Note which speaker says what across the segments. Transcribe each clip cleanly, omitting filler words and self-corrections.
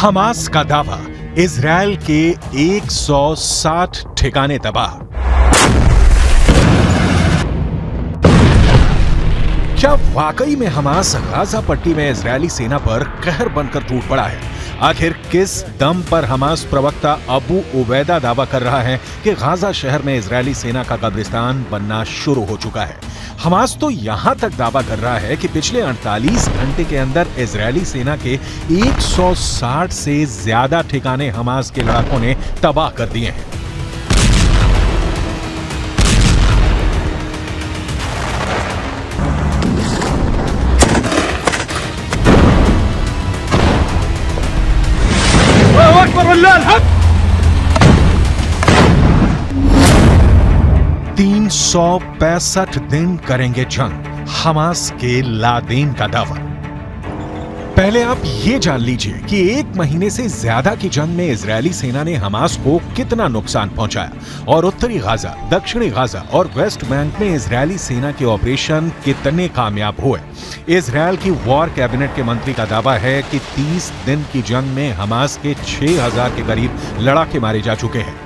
Speaker 1: Hamas का दावा, Israel के 160 ठिकाने तबाह। क्या वाकई में हमास गाजा पट्टी में इजरायली सेना पर कहर बनकर टूट पड़ा है? आखिर किस दम पर हमास प्रवक्ता अबू उबैदा दावा कर रहा है कि गाजा शहर में इजरायली सेना का कब्रिस्तान बनना शुरू हो चुका है? हमास तो यहां तक दावा कर रहा है कि पिछले 48 घंटे के अंदर इजरायली सेना के 160 से ज्यादा ठिकाने हमास के लड़ाकों ने तबाह कर दिए हैं। तीन 365 दिन करेंगे जंग, हमास के लादेन का दावा। पहले आप ये जान लीजिए कि 1 महीने से ज्यादा की जंग में इजरायली सेना ने हमास को कितना नुकसान पहुंचाया और उत्तरी गाजा, दक्षिणी गाजा और वेस्ट बैंक में इजरायली सेना के ऑपरेशन कितने कामयाब हुए। इजरायल की वॉर कैबिनेट के मंत्री का दावा है कि 30 दिन की जंग में हमास के 6000 के करीब लड़ाके मारे जा चुके हैं।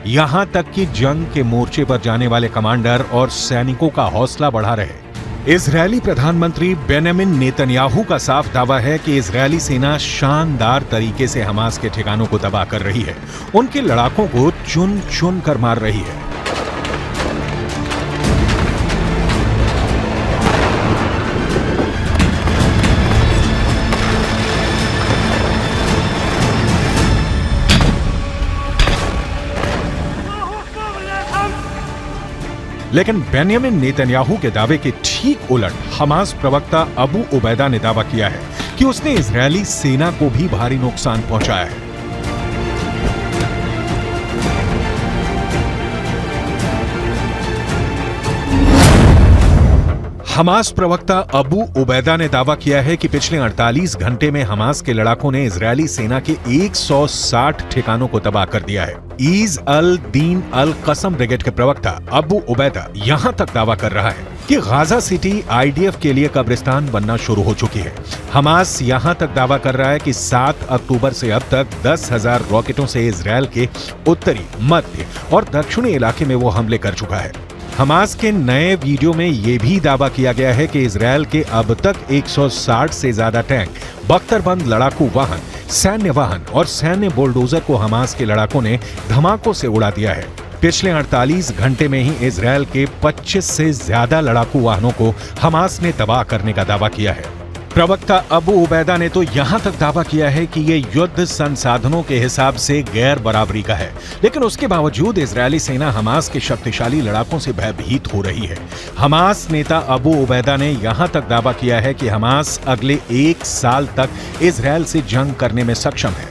Speaker 1: यहां तक कि जंग के मोर्चे पर जाने वाले कमांडर और सैनिकों का हौसला बढ़ा रहे। इजरायली प्रधानमंत्री बेंजामिन नेतन्याहू का साफ दावा है कि इजरायली सेना शानदार तरीके से हमास के ठिकानों को तबाह कर रही है, उनके लड़ाकों को चुन चुन कर मार रही है। लेकिन बेंजामिन नेतन्याहू के दावे के ठीक उलट हमास प्रवक्ता अबू उबैदा ने दावा किया है कि उसने इजरायली सेना को भी भारी नुकसान पहुंचाया है। हमास प्रवक्ता अबू उबैदा ने दावा किया है कि पिछले 48 घंटे में हमास के लड़ाकों ने इजरायली सेना के 160 ठिकानों को तबाह कर दिया है। ईज अल दीन अल कसम ब्रिगेड के प्रवक्ता अबू उबैदा यहां तक दावा कर रहा है कि गाजा सिटी आईडीएफ के लिए कब्रिस्तान बनना शुरू हो चुकी है। हमास यहां तक दावा कर रहा है कि 7 अक्टूबर से अब तक 10,000 रॉकेटों से इजरायल के उत्तरी, मध्य और दक्षिणी इलाके में वो हमले कर चुका है। हमास के नए वीडियो में यह भी दावा किया गया है कि इजरायल के अब तक 160 से ज्यादा टैंक, बख्तरबंद लड़ाकू वाहन, सैन्य वाहन और सैन्य बुलडोजर को हमास के लड़ाकों ने धमाकों से उड़ा दिया है। पिछले 48 घंटे में ही इजरायल के 25 से ज्यादा लड़ाकू वाहनों को हमास ने तबाह करने का दावा किया है। प्रवक्ता अबू उबैदा ने तो यहां तक दावा किया है कि ये युद्ध संसाधनों के हिसाब से गैर बराबरी का है, लेकिन उसके बावजूद इजरायली सेना हमास के शक्तिशाली लड़ाकों से भयभीत हो रही है। हमास नेता अबू उबैदा ने यहां तक दावा किया है कि हमास अगले 1 साल तक इजरायल से जंग करने में सक्षम है।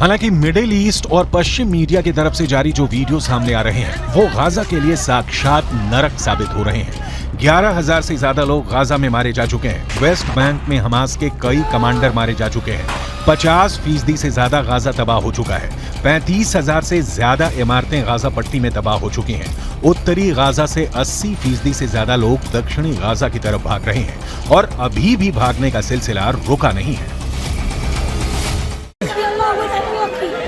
Speaker 1: हालांकि मिडिल ईस्ट और पश्चिम मीडिया की तरफ से जारी जो वीडियो सामने आ रहे हैं वो गाजा के लिए साक्षात नरक साबित हो रहे हैं। 11,000 से ज्यादा लोग गाजा में मारे जा चुके हैं। वेस्ट बैंक में हमास के कई कमांडर मारे जा चुके हैं। 50% से ज्यादा गाजा तबाह हो चुका है। 35,000 से ज्यादा इमारतें गाजा पट्टी में तबाह हो चुकी हैं। उत्तरी गाजा से 80% से ज्यादा लोग दक्षिणी गाजा की तरफ भाग रहे हैं और अभी भी भागने का सिलसिला रुका नहीं है।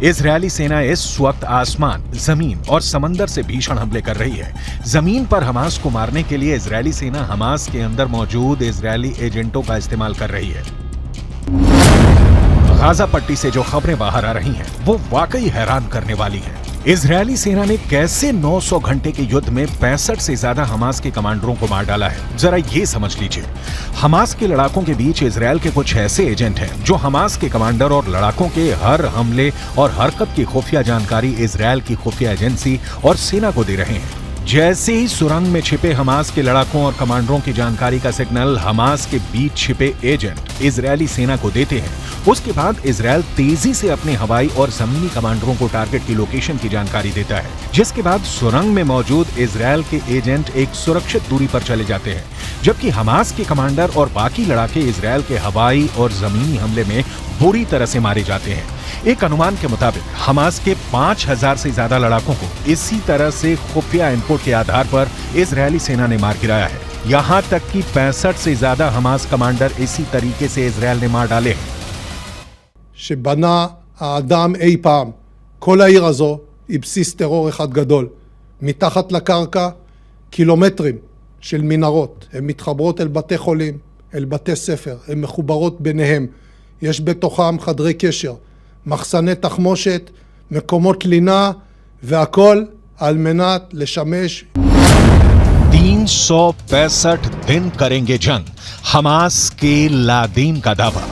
Speaker 1: इजरायली सेना इस वक्त आसमान, जमीन और समंदर से भीषण हमले कर रही है। जमीन पर हमास को मारने के लिए इजरायली सेना हमास के अंदर मौजूद इजरायली एजेंटों का इस्तेमाल कर रही है। गाजा पट्टी से जो खबरें बाहर आ रही हैं, वो वाकई हैरान करने वाली हैं। इजरायली सेना ने कैसे 900 घंटे के युद्ध में 65 से ज्यादा हमास के कमांडरों को मार डाला है, जरा ये समझ लीजिए। हमास के लड़ाकों के बीच इजरायल के कुछ ऐसे एजेंट हैं जो हमास के कमांडर और लड़ाकों के हर हमले और हरकत की खुफिया जानकारी इजरायल की खुफिया एजेंसी और सेना को दे रहे हैं। जैसे ही सुरंग में छिपे हमास के लड़ाकों और कमांडरों की जानकारी का सिग्नल हमास के बीच छिपे एजेंट इजरायली सेना को देते हैं, उसके बाद इजरायल तेजी से अपने हवाई और जमीनी कमांडरों को टारगेट की लोकेशन की जानकारी देता है, जिसके बाद सुरंग में मौजूद इजरायल के एजेंट एक सुरक्षित दूरी पर चले जाते हैं, जबकि हमास के कमांडर और बाकी लड़ाके इजरायल के हवाई और जमीनी हमले में बुरी तरह से मारे जाते हैं। एक अनुमान के मुताबिक हमास के 5000 से ज्यादा लड़ाकों को इसी तरह से खुफिया इनपुट के आधार पर इजरायली सेना ने मार गिराया है। यहां तक कि 65 से ज्यादा हमास कमांडर इसी तरीके से इजरायल ने मार डाले हैं।
Speaker 2: שבנה האדם אי פעם. כל העיר הזו היא בסיס טרור אחד גדול. מתחת לקרקע קילומטרים של מנהרות. הן מתחברות אל בתי חולים, אל בתי ספר, הן מחוברות ביניהם. יש בתוכם חדרי קשר, מחסני תחמושת, מקומות לינה, והכל על מנת לשמש
Speaker 1: 365 दिन करेंगे जंग, हमास के लादेन का दावा।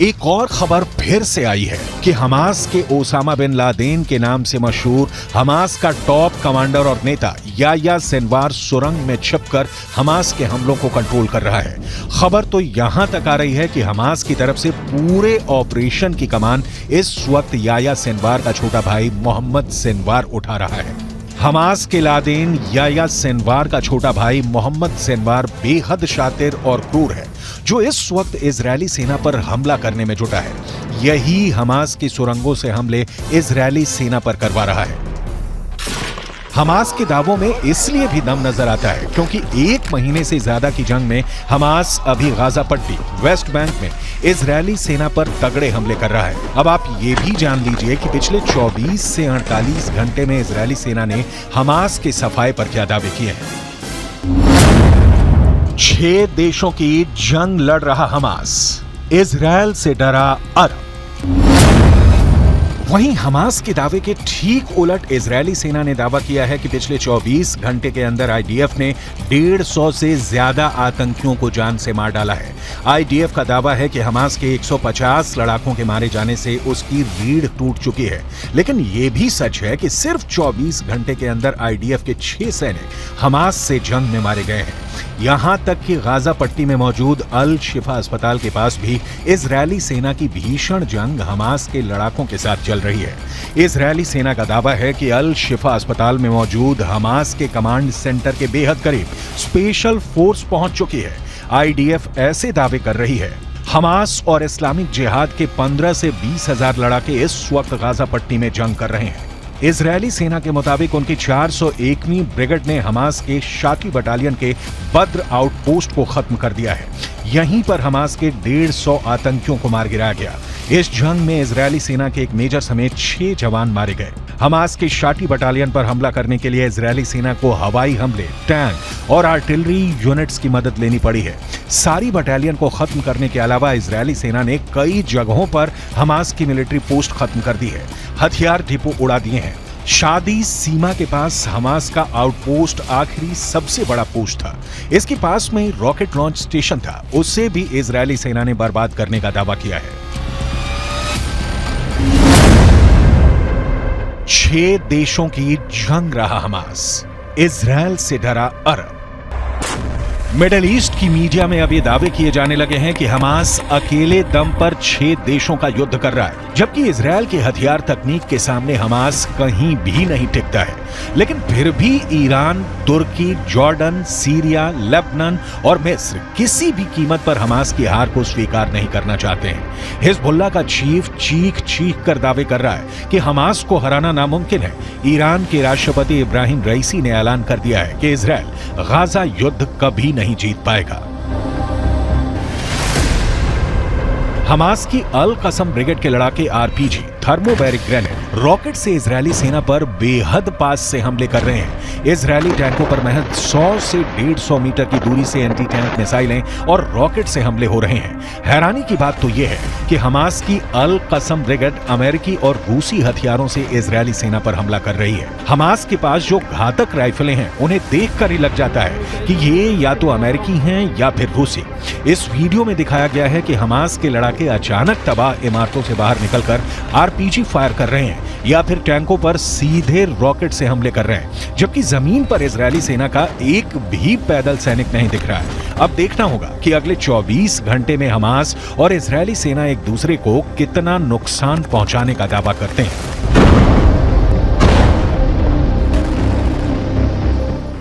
Speaker 1: एक और खबर फिर से आई है कि हमास के ओसामा बिन लादेन के नाम से मशहूर हमास का टॉप कमांडर और नेता याह्या सिनवार सुरंग में छिपकर हमास के हमलों को कंट्रोल कर रहा है। खबर तो यहां तक आ रही है कि हमास की तरफ से पूरे ऑपरेशन की कमान इस वक्त याह्या सिनवार का छोटा भाई मोहम्मद सिनवार उठा रहा है। हमास के लादेन याह्या सिनवार का छोटा भाई मोहम्मद सिनवार बेहद शातिर और क्रूर है, जो इस वक्त इजरायली सेना पर हमला करने में जुटा है। यही हमास की सुरंगों से हमले इजरायली सेना पर करवा रहा है। हमास के दावों में इसलिए भी दम नजर आता है क्योंकि 1 महीने से ज्यादा की जंग में हमास अभी गाजा पट्टी, वेस्ट बैंक में इजरायली सेना पर तगड़े हमले कर रहा है। अब आप ये भी जान लीजिए कि पिछले 24 से 48 घंटे में इजरायली सेना ने हमास के सफाए पर क्या दावे किए हैं। 6 देशों की जंग लड़ रहा हमास, इजरायल से डरा अरब। वहीं हमास के दावे के ठीक उलट इजरायली सेना ने दावा किया है कि पिछले 24 घंटे के अंदर आईडीएफ ने 150 से ज्यादा आतंकियों को जान से मार डाला है। आईडीएफ का दावा है कि हमास के 150 लड़ाकों के मारे जाने से उसकी रीढ़ टूट चुकी है, लेकिन यह भी सच है कि सिर्फ 24 घंटे के अंदर आईडीएफ के 6 सैनिक हमास से जंग में मारे गए हैं। यहां तक कि गाजा पट्टी में मौजूद अल शिफा अस्पताल के पास भी इजरायली सेना की भीषण जंग हमास के लड़ाकों के साथ चल रही है। इजरायली सेना का दावा है कि अल शिफा अस्पताल में मौजूद हमास के कमांड सेंटर के बेहद करीब स्पेशल फोर्स पहुंच चुकी है। आईडीएफ ऐसे दावे कर रही है। हमास और इस्लामिक जिहाद के 15 से 20 हजार लड़ाके इस वक्त गाजा पट्टी में जंग कर रहे हैं। इजरायली सेना के मुताबिक उनकी 401वीं ब्रिगेड ने हमास के शाकी बटालियन के बद्र आउटपोस्ट को खत्म कर दिया है। यहीं पर हमास के 150 आतंकियों को मार गिराया गया। इस जंग में इजरायली सेना के एक मेजर समेत 6 जवान मारे गए। हमास के शाटी बटालियन पर हमला करने के लिए इजरायली सेना को हवाई हमले, टैंक और आर्टिलरी यूनिट्स की मदद लेनी पड़ी है। सारी बटालियन को खत्म करने के अलावा इजरायली सेना ने कई जगहों पर हमास की मिलिट्री पोस्ट खत्म कर दी है, हथियार डिपो उड़ा दिए हैं। शादी सीमा के पास हमास का आउटपोस्ट आखिरी सबसे बड़ा पोस्ट था। इसके पास में रॉकेट लॉन्च स्टेशन था, उसे भी इजरायली सेना ने बर्बाद करने का दावा किया है। 6 देशों की जंग रहा हमास, इजरायल से डरा अरब। मिडिल ईस्ट की मीडिया में अब ये दावे किए जाने लगे हैं कि हमास अकेले दम पर 6 देशों का युद्ध कर रहा है, जबकि इजरायल की हथियार तकनीक के सामने हमास कहीं भी नहीं टिकता है। लेकिन फिर भी ईरान, तुर्की, जॉर्डन, सीरिया, लेबनान और मिस्र किसी भी कीमत पर हमास की हार को स्वीकार नहीं करना चाहते हैं। हिजबुल्लाह का चीफ चीख चीख कर दावे कर रहा है कि हमास को हराना नामुमकिन है। ईरान के राष्ट्रपति इब्राहिम रईसी ने ऐलान कर दिया है कि इजरायल गाजा युद्ध कभी नहीं जीत पाएगा। हमास की अल कसम ब्रिगेड के लड़ाके आरपीजी, थर्मोबैरिक ग्रेनेड, रॉकेट से इजरायली सेना पर बेहद पास से हमले कर रहे हैं। इजरायली टैंकों पर महज 100 से 150 मीटर की दूरी से एंटी टैंक मिसाइलें और रॉकेट से हमले हो रहे हैं। हैरानी की बात तो यह है कि हमास की अल कसम ब्रिगेड अमेरिकी और रूसी हथियारों से इजरायली सेना पर हमला कर रही है। हमास के पास जो घातक राइफलें हैं उन्हें देखकर ही लग जाता है कि ये या तो अमेरिकी हैं या फिर रूसी। इस वीडियो में दिखाया गया है कि हमास के लड़ाके अचानक तबाह इमारतों से बाहर निकलकर आरपीजी फायर कर रहे हैं या फिर टैंकों पर सीधे रॉकेट से हमले कर रहे हैं, जबकि जमीन पर इजरायली सेना का एक भी पैदल सैनिक नहीं दिख रहा है। अब देखना होगा कि अगले 24 घंटे में हमास और इजरायली सेना एक दूसरे को कितना नुकसान पहुंचाने का दावा करते हैं।